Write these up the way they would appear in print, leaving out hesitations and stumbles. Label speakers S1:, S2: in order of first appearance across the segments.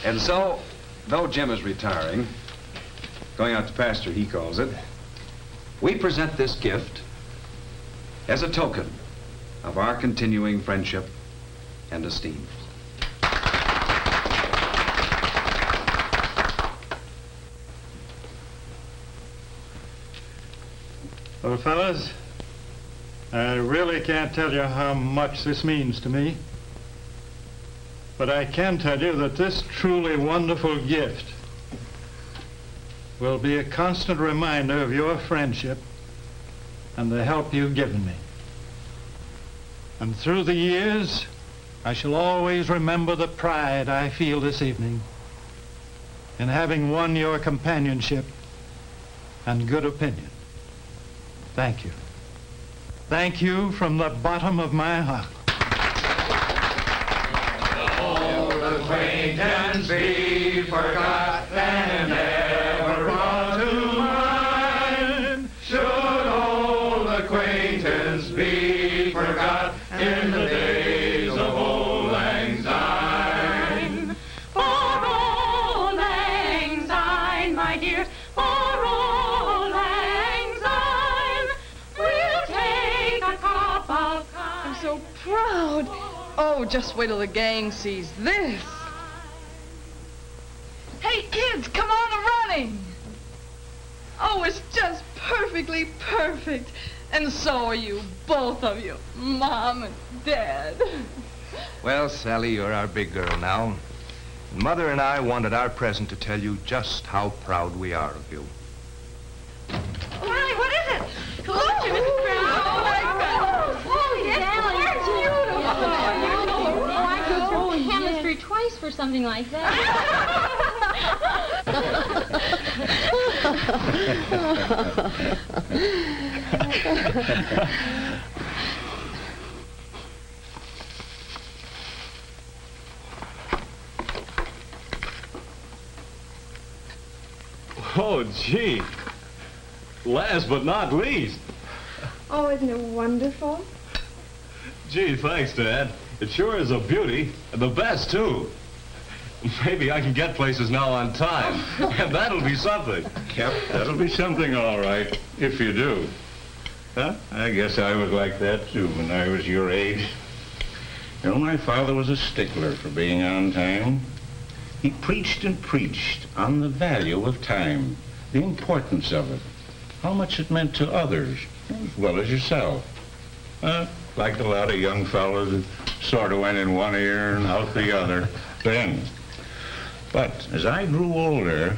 S1: And so, though Jim is retiring, going out to pasture, he calls it, we present this gift as a token of our continuing friendship and esteem.
S2: Well, fellas, I really can't tell you how much this means to me. But I can tell you that this truly wonderful gift will be a constant reminder of your friendship and the help you've given me. And through the years, I shall always remember the pride I feel this evening in having won your companionship and good opinion. Thank you. Thank you from the bottom of my heart.
S3: Old acquaintance be forgot and never brought to mind. Should old acquaintance be forgot in the days of old lang syne.
S4: For old lang syne, my dear, for old lang syne, we'll take a cup of kind.
S5: I'm so proud. Oh, just wait till the gang sees this. Hey, kids, come on running. Oh, it's just perfectly perfect. And so are you, both of you, Mom and Dad.
S6: Well, Sally, you're our big girl now. Mother and I wanted our present to tell you just how proud we are of you.
S4: Riley, what is it? Hello, Mrs. Brown.
S5: Oh, my God.
S4: Oh, yes, beautiful. Oh, I could throw chemistry twice for something like that.
S7: Oh, gee. Last but not least.
S8: Oh, isn't it wonderful?
S7: Gee, thanks, Dad. It sure is a beauty, and the best, too. Maybe I can get places now on time, and that'll be something.
S9: Yep, that'll be something, all right, if you do. Huh? I guess I was like that, too, when I was your age. You know, my father was a stickler for being on time. He preached and preached on the value of time, the importance of it, how much it meant to others, as well as yourself. Like a lot of young fellows that sort of went in one ear and out the other then. But as I grew older,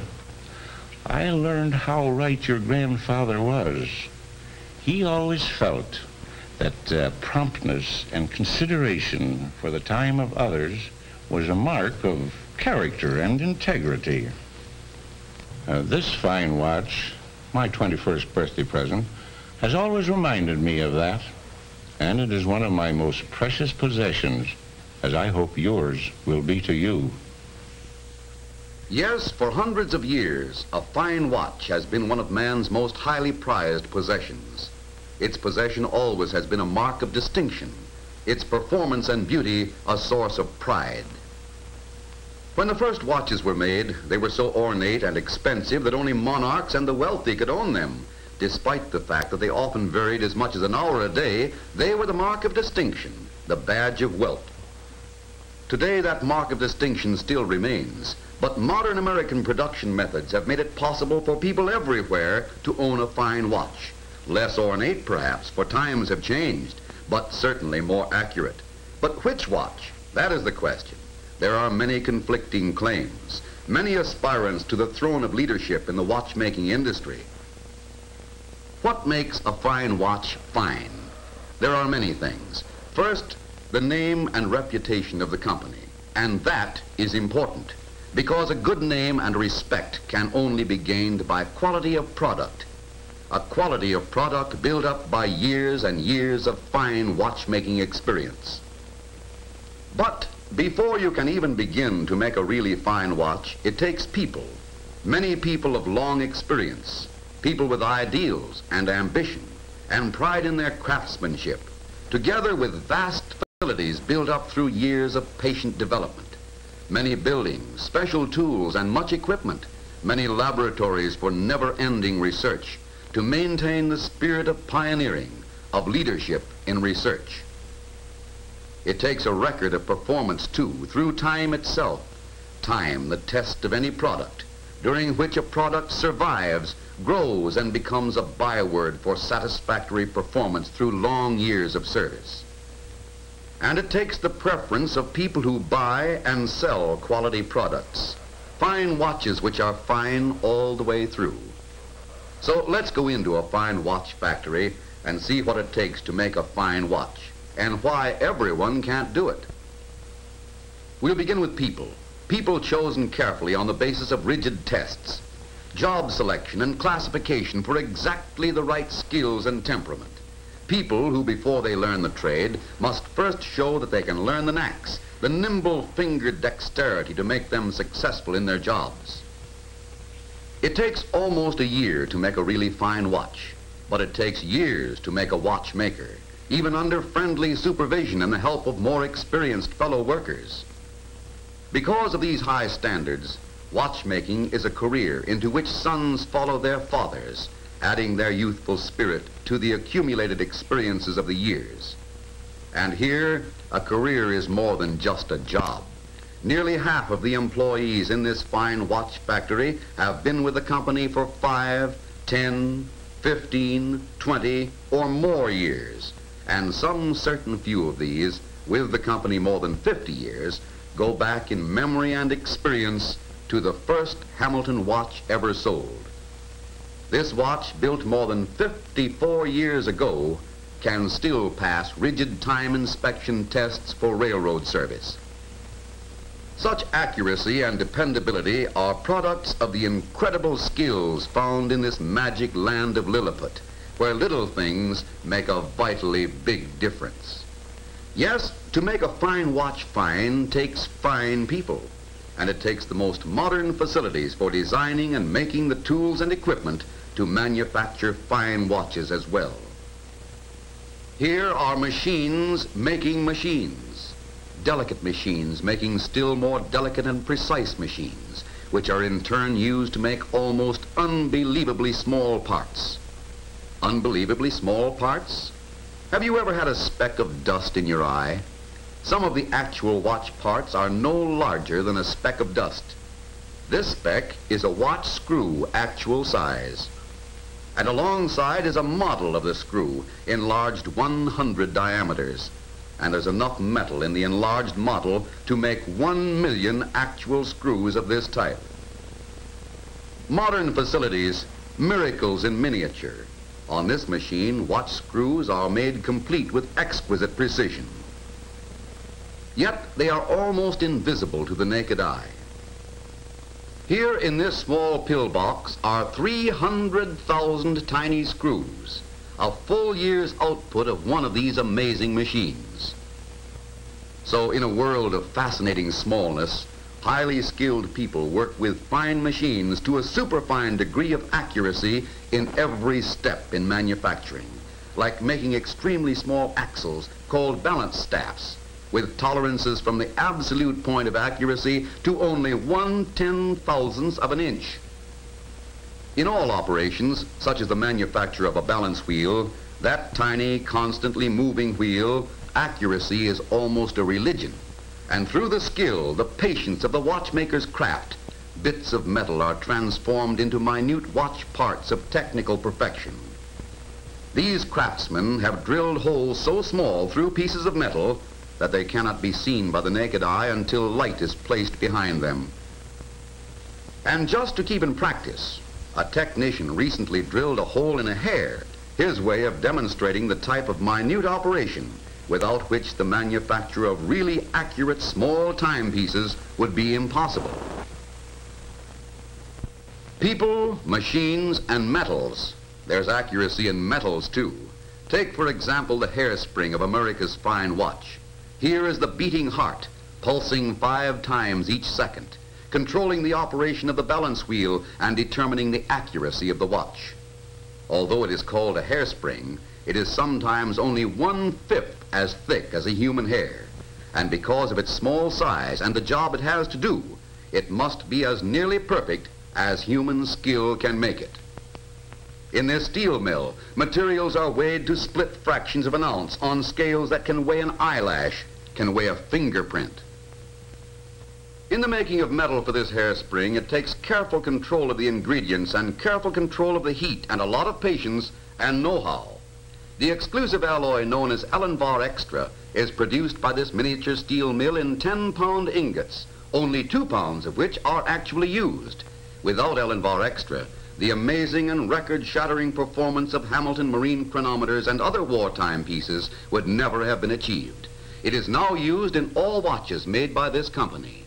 S9: I learned how right your grandfather was. He always felt that promptness and consideration for the time of others was a mark of character and integrity. This fine watch, my 21st birthday present, has always reminded me of that, and it is one of my most precious possessions, as I hope yours will be to you.
S10: Yes, for hundreds of years, a fine watch has been one of man's most highly prized possessions. Its possession always has been a mark of distinction, its performance and beauty a source of pride. When the first watches were made, they were so ornate and expensive that only monarchs and the wealthy could own them. Despite the fact that they often varied as much as an hour a day, they were the mark of distinction, the badge of wealth. Today, that mark of distinction still remains, but modern American production methods have made it possible for people everywhere to own a fine watch. Less ornate, perhaps, for times have changed, but certainly more accurate. But which watch? That is the question. There are many conflicting claims, many aspirants to the throne of leadership in the watchmaking industry. What makes a fine watch fine? There are many things. First, the name and reputation of the company, and that is important, because a good name and respect can only be gained by quality of product. A quality of product built up by years and years of fine watchmaking experience. But before you can even begin to make a really fine watch, it takes people, many people of long experience, people with ideals and ambition and pride in their craftsmanship, together with vast facilities built up through years of patient development. many buildings, special tools, and much equipment, many laboratories for never-ending research to maintain the spirit of pioneering, of leadership in research. It takes a record of performance, too, through time itself, time, the test of any product, during which a product survives, grows, and becomes a byword for satisfactory performance through long years of service. And it takes the preference of people who buy and sell quality products, fine watches which are fine all the way through. So let's go into a fine watch factory and see what it takes to make a fine watch and why everyone can't do it. We'll begin with people. People chosen carefully on the basis of rigid tests, job selection and classification for exactly the right skills and temperament. People who, before they learn the trade, must first show that they can learn the knacks, the nimble-fingered dexterity to make them successful in their jobs. It takes almost a year to make a really fine watch, but it takes years to make a watchmaker, even under friendly supervision and the help of more experienced fellow workers. Because of these high standards, watchmaking is a career into which sons follow their fathers, adding their youthful spirit to the accumulated experiences of the years. And here, a career is more than just a job. Nearly half of the employees in this fine watch factory have been with the company for 5, 10, 15, 20, or more years. And some certain few of these, with the company more than 50 years, go back in memory and experience to the first Hamilton watch ever sold. This watch, built more than 54 years ago, can still pass rigid time inspection tests for railroad service. Such accuracy and dependability are products of the incredible skills found in this magic land of Lilliput, where little things make a vitally big difference. Yes, to make a fine watch fine takes fine people, and it takes the most modern facilities for designing and making the tools and equipment to manufacture fine watches as well. Here are machines making machines, delicate machines making still more delicate and precise machines, which are in turn used to make almost unbelievably small parts. Unbelievably small parts? Have you ever had a speck of dust in your eye? Some of the actual watch parts are no larger than a speck of dust. This speck is a watch screw actual size. And alongside is a model of the screw, enlarged 100 diameters. And there's enough metal in the enlarged model to make 1 million actual screws of this type. Modern facilities, miracles in miniature. On this machine, watch screws are made complete with exquisite precision. Yet they are almost invisible to the naked eye. Here in this small pillbox are 300,000 tiny screws, a full year's output of one of these amazing machines. So in a world of fascinating smallness, highly skilled people work with fine machines to a superfine degree of accuracy in every step in manufacturing, like making extremely small axles called balance staffs, with tolerances from the absolute point of accuracy to only 1/10,000th of an inch. In all operations, such as the manufacture of a balance wheel, that tiny, constantly moving wheel, accuracy is almost a religion. And through the skill, the patience of the watchmaker's craft, bits of metal are transformed into minute watch parts of technical perfection. These craftsmen have drilled holes so small through pieces of metal that they cannot be seen by the naked eye until light is placed behind them. And just to keep in practice, a technician recently drilled a hole in a hair, his way of demonstrating the type of minute operation without which the manufacture of really accurate small timepieces would be impossible. People, machines, and metals. There's accuracy in metals, too. Take, for example, the hairspring of America's fine watch. Here is the beating heart, pulsing 5 times each second, controlling the operation of the balance wheel and determining the accuracy of the watch. Although it is called a hairspring, it is sometimes only 1/5 as thick as a human hair. and because of its small size and the job it has to do, it must be as nearly perfect as human skill can make it. In this steel mill, materials are weighed to split fractions of an ounce on scales that can weigh an eyelash, can weigh a fingerprint. In the making of metal for this hairspring, it takes careful control of the ingredients and careful control of the heat and a lot of patience and know-how. The exclusive alloy known as Allenvar Extra is produced by this miniature steel mill in 10-pound ingots, only 2 pounds of which are actually used. Without Allenvar Extra, the amazing and record-shattering performance of Hamilton marine chronometers and other wartime pieces would never have been achieved. It is now used in all watches made by this company.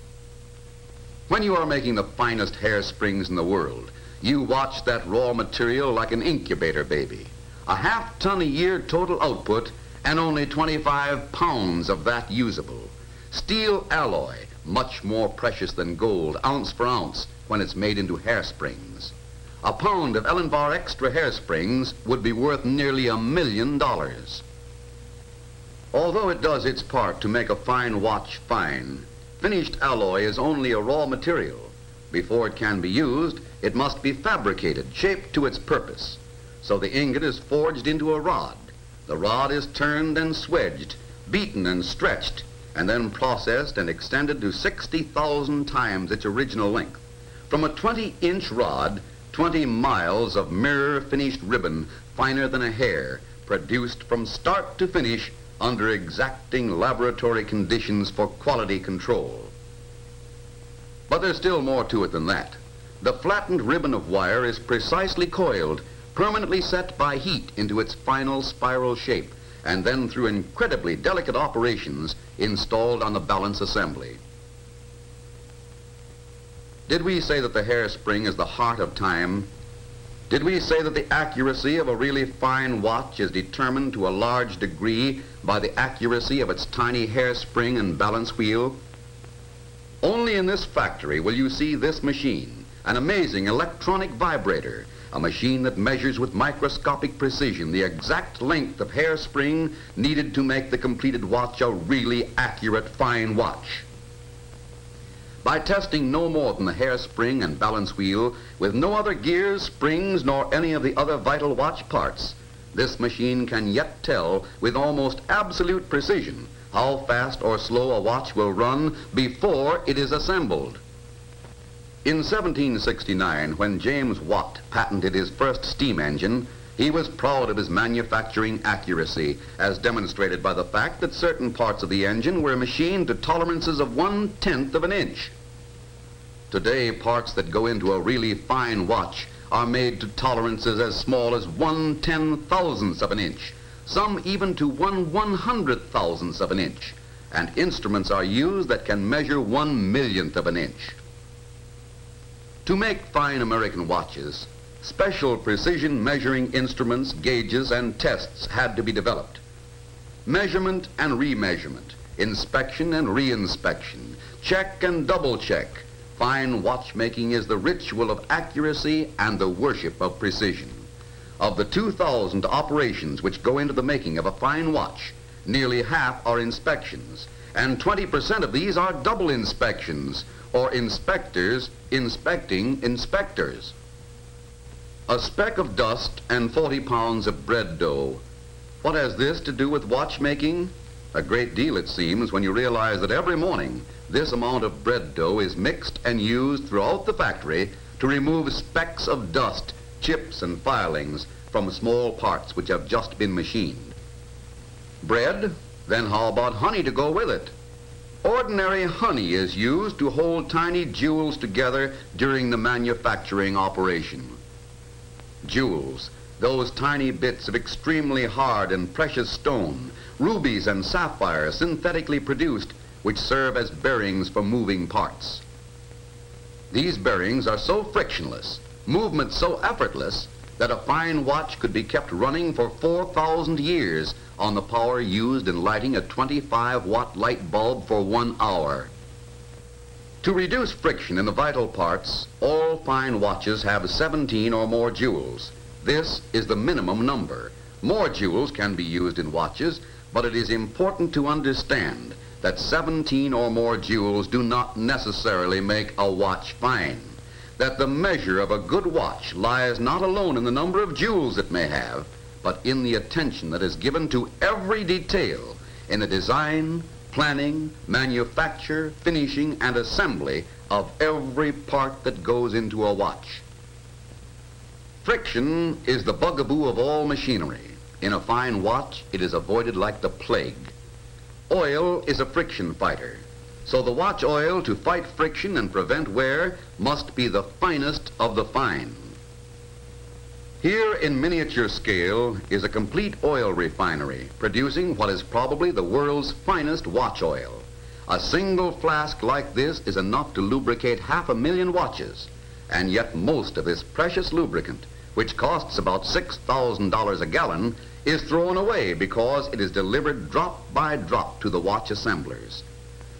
S10: When you are making the finest hairsprings in the world, you watch that raw material like an incubator baby. A half-ton a year total output and only 25 pounds of that usable. Steel alloy, much more precious than gold, ounce for ounce, when it's made into hairsprings. A pound of Allenvar Extra hairsprings would be worth nearly $1 million. Although it does its part to make a fine watch fine, finished alloy is only a raw material. Before it can be used, it must be fabricated, shaped to its purpose. So the ingot is forged into a rod. The rod is turned and swedged, beaten and stretched, and then processed and extended to 60,000 times its original length. From a 20-inch rod, 20 miles of mirror-finished ribbon, finer than a hair, produced from start to finish under exacting laboratory conditions for quality control. But there's still more to it than that. The flattened ribbon of wire is precisely coiled, permanently set by heat into its final spiral shape, and then through incredibly delicate operations installed on the balance assembly. Did we say that the hairspring is the heart of time? Did we say that the accuracy of a really fine watch is determined to a large degree by the accuracy of its tiny hairspring and balance wheel? Only in this factory will you see this machine, an amazing electronic vibrator, a machine that measures with microscopic precision the exact length of hairspring needed to make the completed watch a really accurate fine watch. By testing no more than the hairspring and balance wheel with no other gears, springs, nor any of the other vital watch parts, this machine can yet tell with almost absolute precision how fast or slow a watch will run before it is assembled. In 1769, when James Watt patented his first steam engine, he was proud of his manufacturing accuracy, as demonstrated by the fact that certain parts of the engine were machined to tolerances of 1/10 of an inch. Today, parts that go into a really fine watch are made to tolerances as small as 1/10,000th of an inch, some even to 1/100,000th of an inch, and instruments are used that can measure 1/1,000,000th of an inch. To make fine American watches, special precision measuring instruments, gauges, and tests had to be developed. Measurement and remeasurement, inspection and reinspection, check and double check. Fine watchmaking is the ritual of accuracy and the worship of precision. Of the 2,000 operations which go into the making of a fine watch, nearly half are inspections, and 20% of these are double inspections, or inspectors inspecting inspectors. A speck of dust and 40 pounds of bread dough. What has this to do with watchmaking? A great deal, it seems, when you realize that every morning this amount of bread dough is mixed and used throughout the factory to remove specks of dust, chips and filings from small parts which have just been machined. Bread? Then how about honey to go with it? Ordinary honey is used to hold tiny jewels together during the manufacturing operation. Jewels, those tiny bits of extremely hard and precious stone, rubies and sapphires synthetically produced, which serve as bearings for moving parts. These bearings are so frictionless, movement so effortless, that a fine watch could be kept running for 4,000 years on the power used in lighting a 25-watt light bulb for 1 hour. To reduce friction in the vital parts, all fine watches have 17 or more jewels. This is the minimum number. More jewels can be used in watches, but it is important to understand that 17 or more jewels do not necessarily make a watch fine, that the measure of a good watch lies not alone in the number of jewels it may have, but in the attention that is given to every detail in the design, planning, manufacture, finishing, and assembly of every part that goes into a watch. Friction is the bugaboo of all machinery. In a fine watch, it is avoided like the plague. Oil is a friction fighter, so the watch oil to fight friction and prevent wear must be the finest of the fine. Here in miniature scale is a complete oil refinery producing what is probably the world's finest watch oil. A single flask like this is enough to lubricate 500,000 watches, and yet most of this precious lubricant, which costs about $6,000 a gallon, is thrown away because it is delivered drop by drop to the watch assemblers.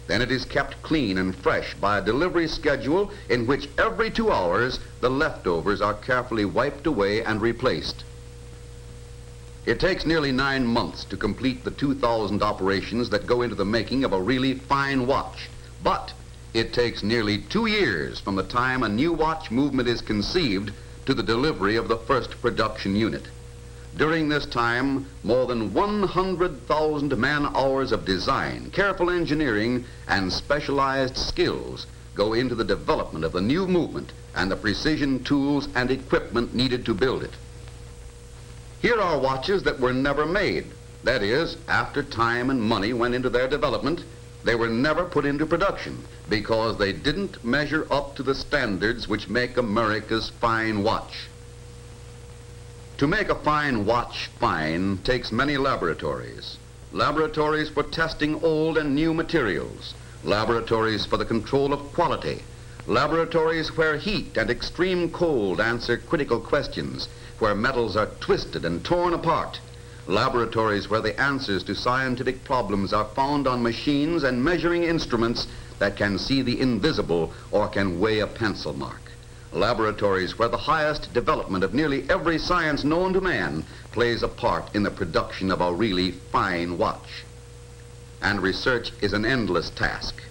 S10: Then it is kept clean and fresh by a delivery schedule in which every 2 hours the leftovers are carefully wiped away and replaced. It takes nearly 9 months to complete the 2,000 operations that go into the making of a really fine watch, but it takes nearly 2 years from the time a new watch movement is conceived to the delivery of the first production unit. During this time, more than 100,000 man-hours of design, careful engineering, and specialized skills go into the development of the new movement and the precision tools and equipment needed to build it. Here are watches that were never made. That is, after time and money went into their development, they were never put into production because they didn't measure up to the standards which make America's fine watch. To make a fine watch fine takes many laboratories. Laboratories for testing old and new materials. Laboratories for the control of quality. Laboratories where heat and extreme cold answer critical questions, where metals are twisted and torn apart. Laboratories where the answers to scientific problems are found on machines and measuring instruments that can see the invisible or can weigh a pencil mark. Laboratories where the highest development of nearly every science known to man plays a part in the production of a really fine watch. And research is an endless task.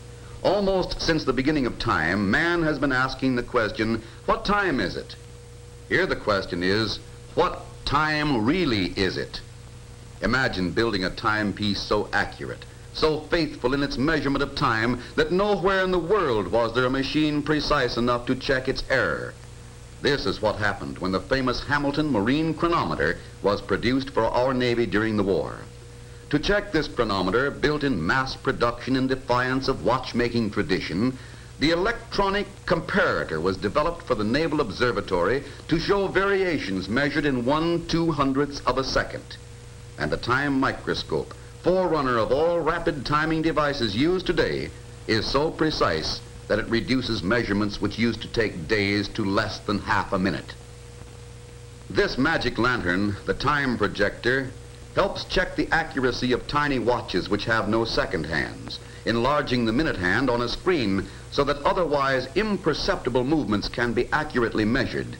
S10: Almost since the beginning of time, man has been asking the question, what time is it? Here the question is, what time really is it? Imagine building a timepiece so accurate, so faithful in its measurement of time that nowhere in the world was there a machine precise enough to check its error. This is what happened when the famous Hamilton marine chronometer was produced for our Navy during the war. To check this chronometer, built in mass production in defiance of watchmaking tradition, the electronic comparator was developed for the Naval Observatory to show variations measured in 1/200th of a second. And the time microscope, forerunner of all rapid timing devices used today, is so precise that it reduces measurements which used to take days to less than half a minute. This magic lantern, the time projector, helps check the accuracy of tiny watches which have no second hands, enlarging the minute hand on a screen so that otherwise imperceptible movements can be accurately measured.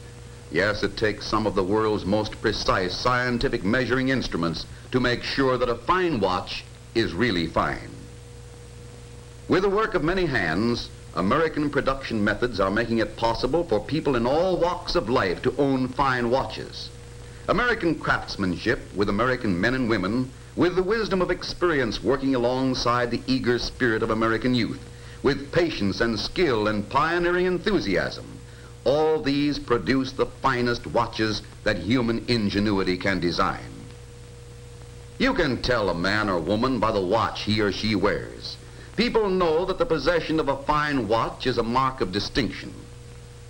S10: Yes, it takes some of the world's most precise scientific measuring instruments to make sure that a fine watch is really fine. With the work of many hands, American production methods are making it possible for people in all walks of life to own fine watches. American craftsmanship with American men and women, with the wisdom of experience working alongside the eager spirit of American youth, with patience and skill and pioneering enthusiasm, all these produce the finest watches that human ingenuity can design. You can tell a man or woman by the watch he or she wears. People know that the possession of a fine watch is a mark of distinction.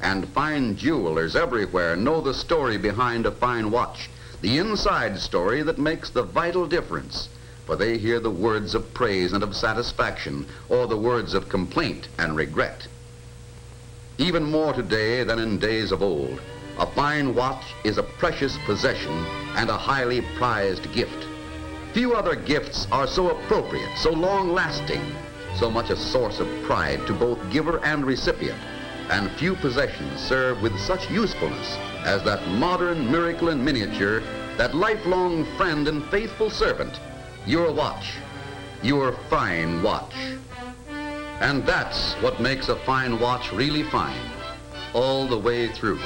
S10: And fine jewelers everywhere know the story behind a fine watch, the inside story that makes the vital difference, for they hear the words of praise and of satisfaction, or the words of complaint and regret. Even more today than in days of old, a fine watch is a precious possession and a highly prized gift. Few other gifts are so appropriate, so long-lasting, so much a source of pride to both giver and recipient, and few possessions serve with such usefulness as that modern miracle in miniature, that lifelong friend and faithful servant, your watch. your fine watch. And that's what makes a fine watch really fine, all the way through.